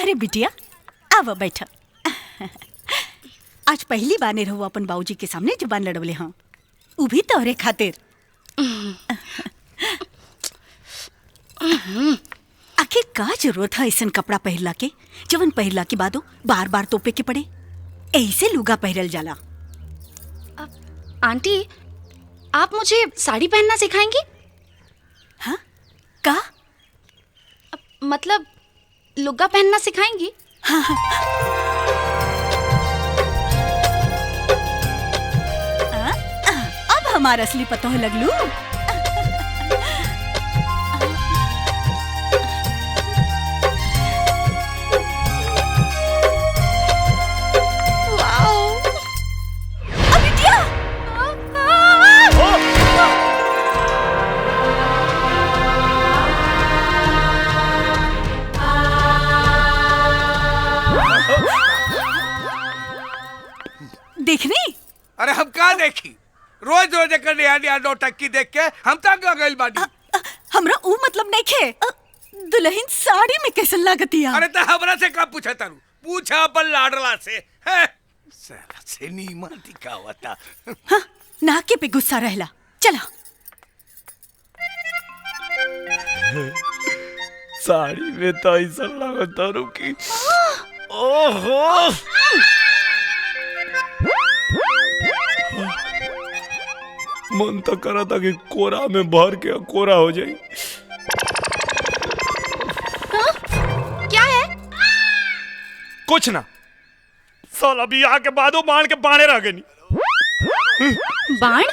अरे बिटिया आवा बैठा। आज पहली बार ने रहो अपन बाबूजी के सामने जुबान लड़वले हाँ, उ भी तोहरे खातिर। आखिर का जरूरत है ऐसा कपड़ा पहनला के जवन पहनला के बादो बार बार तोपे के पड़े? ऐसे लुगा पहनल जाला। आंटी आप मुझे साड़ी पहनना सिखाएंगी? हाँ का मतलब लुगा पहनना सिखाएंगी? हाँ, अब हमारा असली पता हो लगलू। देखनी? अरे हम का देखी? रोज रोज एक नया नया नौटंकी देख के हम तंग आ गइल बानी। हमरा ऊ मतलब नहीं खे। दुल्हन साड़ी में कैसन लागतिया? अरे तो हमरा से का पूछा तारू? पूछा अपन लाडला से। साला से नीमन दिखावता। हाँ, नाके पे गुस्सा रहला। चला। साड़ी में तो ऐसा लगता रुकी। ओहो मन तो करा था कि कोरा में भर के कोरा हो जाए। क्या है? कुछ ना, साला बियाह के बादो बाण के बाणे रह गए। बाण?